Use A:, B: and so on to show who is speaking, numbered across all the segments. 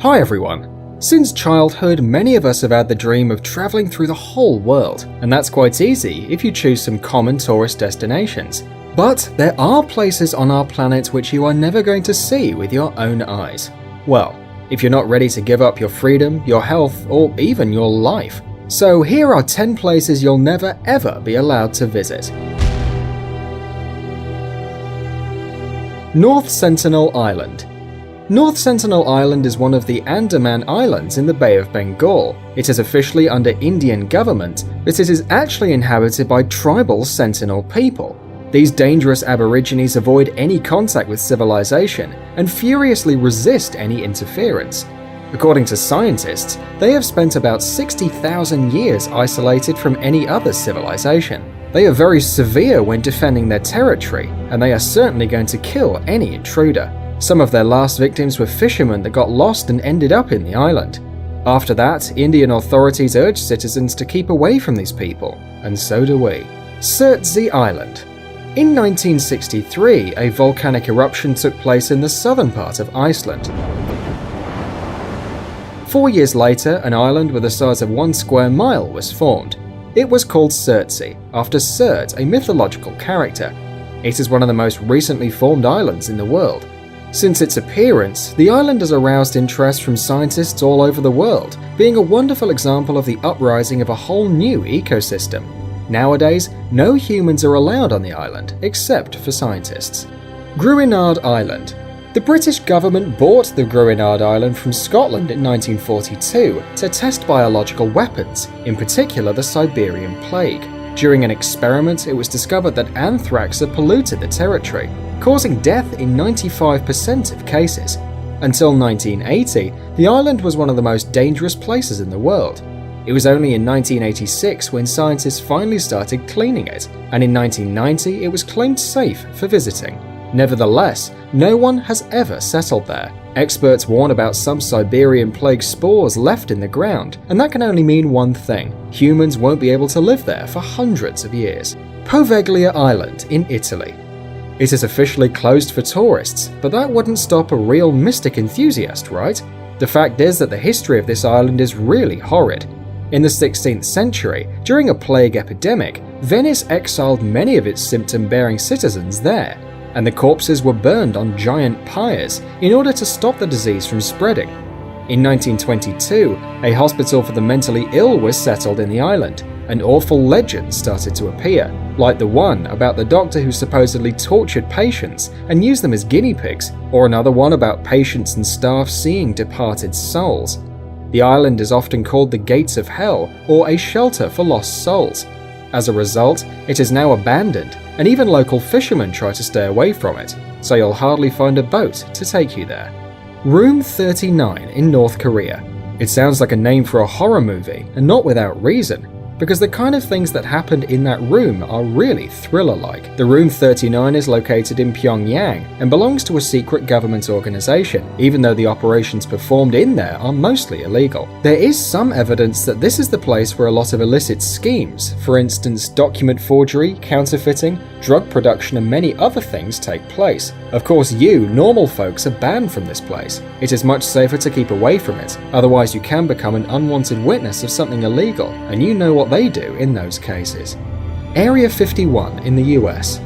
A: Hi everyone! Since childhood, many of us have had the dream of travelling through the whole world, and that's quite easy if you choose some common tourist destinations. But there are places on our planet which you are never going to see with your own eyes. Well, if you're not ready to give up your freedom, your health, or even your life. So here are 10 places you'll never ever be allowed to visit. North Sentinel Island. North Sentinel Island is one of the Andaman Islands in the Bay of Bengal. It is officially under Indian government, but it is actually inhabited by tribal Sentinel people. These dangerous aborigines avoid any contact with civilization and furiously resist any interference. According to scientists, they have spent about 60,000 years isolated from any other civilization. They are very severe when defending their territory, and they are certainly going to kill any intruder. Some of their last victims were fishermen that got lost and ended up in the island. After that, Indian authorities urged citizens to keep away from these people, and so do we. Surtsey Island. In 1963, a volcanic eruption took place in the southern part of Iceland. 4 years later, an island with the size of 1 square mile was formed. It was called Surtsey, after Surt, a mythological character. It is one of the most recently formed islands in the world. Since its appearance, the island has aroused interest from scientists all over the world, being a wonderful example of the uprising of a whole new ecosystem. Nowadays, no humans are allowed on the island, except for scientists. Gruinard Island. The British government bought the Gruinard Island from Scotland in 1942 to test biological weapons, in particular the Siberian plague. During an experiment, it was discovered that anthrax had polluted the territory, causing death in 95% of cases. Until 1980, the island was one of the most dangerous places in the world. It was only in 1986 when scientists finally started cleaning it, and in 1990 it was claimed safe for visiting. Nevertheless, no one has ever settled there. Experts warn about some Siberian plague spores left in the ground, and that can only mean one thing: humans won't be able to live there for hundreds of years. Poveglia Island in Italy. It is officially closed for tourists, but that wouldn't stop a real mystic enthusiast, right? The fact is that the history of this island is really horrid. In the 16th century, during a plague epidemic, Venice exiled many of its symptom-bearing citizens there, and the corpses were burned on giant pyres in order to stop the disease from spreading. In 1922, a hospital for the mentally ill was settled in the island, and awful legends started to appear, like the one about the doctor who supposedly tortured patients and used them as guinea pigs, or another one about patients and staff seeing departed souls. The island is often called the Gates of Hell or a shelter for lost souls. As a result, it is now abandoned, and even local fishermen try to stay away from it, so you'll hardly find a boat to take you there. Room 39 in North Korea. It sounds like a name for a horror movie, and not without reason, because the kind of things that happened in that room are really thriller-like. The Room 39 is located in Pyongyang and belongs to a secret government organization, even though the operations performed in there are mostly illegal. There is some evidence that this is the place where a lot of illicit schemes, for instance document forgery, counterfeiting, drug production and many other things take place. Of course you, normal folks, are banned from this place. It is much safer to keep away from it, otherwise you can become an unwanted witness of something illegal, and you know what they do in those cases. Area 51 in the US.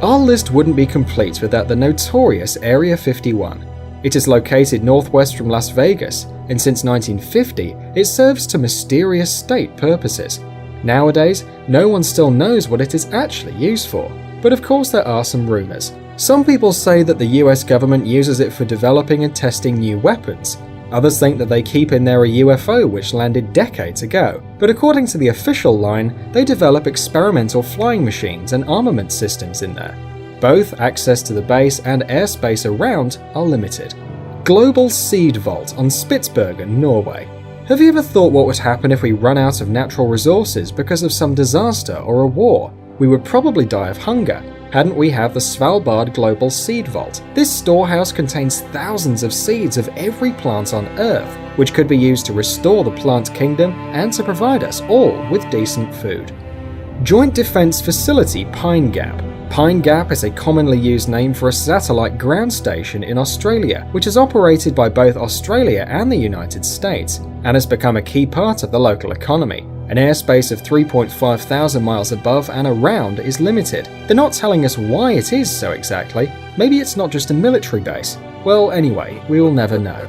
A: Our list wouldn't be complete without the notorious Area 51. It is located northwest from Las Vegas, and since 1950, it serves to mysterious state purposes. Nowadays, no one still knows what it is actually used for, but of course there are some rumors. Some people say that the US government uses it for developing and testing new weapons. Others think that they keep in there a UFO which landed decades ago, but according to the official line, they develop experimental flying machines and armament systems in there. Both access to the base and airspace around are limited. Global Seed Vault on Spitsbergen, Norway. Have you ever thought what would happen if we run out of natural resources because of some disaster or a war? We would probably die of hunger. Hadn't we have the Svalbard Global Seed Vault? This storehouse contains thousands of seeds of every plant on Earth, which could be used to restore the plant kingdom and to provide us all with decent food. Joint Defense Facility Pine Gap. Pine Gap is a commonly used name for a satellite ground station in Australia, which is operated by both Australia and the United States, and has become a key part of the local economy. An airspace of 3.5 thousand miles above and around is limited. They're not telling us why it is so exactly. Maybe it's not just a military base. Well, anyway, we will never know.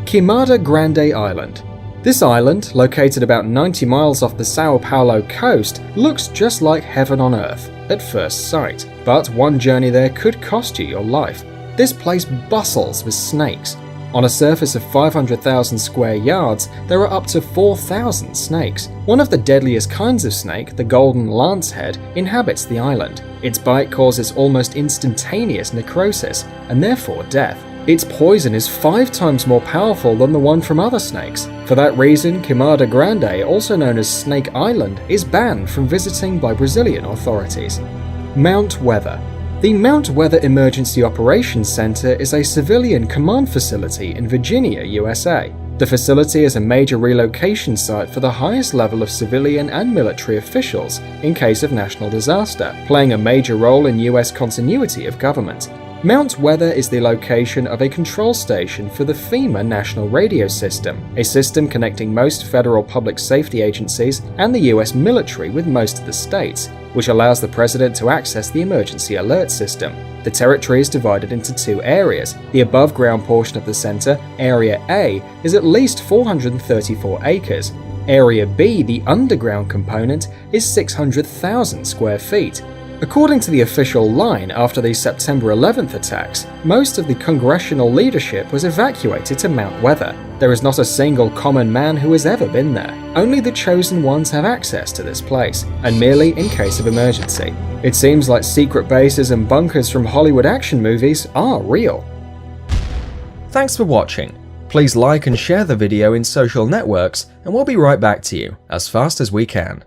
A: Queimada Grande Island. This island, located about 90 miles off the Sao Paulo coast, looks just like heaven on earth at first sight. But one journey there could cost you your life. This place bustles with snakes. On a surface of 500,000 square yards, there are up to 4,000 snakes. One of the deadliest kinds of snake, the golden lancehead, inhabits the island. Its bite causes almost instantaneous necrosis, and therefore death. Its poison is 5 times more powerful than the one from other snakes. For that reason, Queimada Grande, also known as Snake Island, is banned from visiting by Brazilian authorities. Mount Weather. The Mount Weather Emergency Operations Center is a civilian command facility in Virginia, USA. The facility is a major relocation site for the highest level of civilian and military officials in case of national disaster, playing a major role in US continuity of government. Mount Weather is the location of a control station for the FEMA National Radio System, a system connecting most federal public safety agencies and the US military with most of the states, which allows the president to access the emergency alert system. The territory is divided into 2 areas. The above-ground portion of the center, Area A, is at least 434 acres. Area B, the underground component, is 600,000 square feet. According to the official line, after the September 11th attacks, most of the congressional leadership was evacuated to Mount Weather. There is not a single common man who has ever been there. Only the chosen ones have access to this place, and merely in case of emergency. It seems like secret bases and bunkers from Hollywood action movies are real. Thanks for watching. Please like and share the video in social networks, and we'll be right back to you as fast as we can.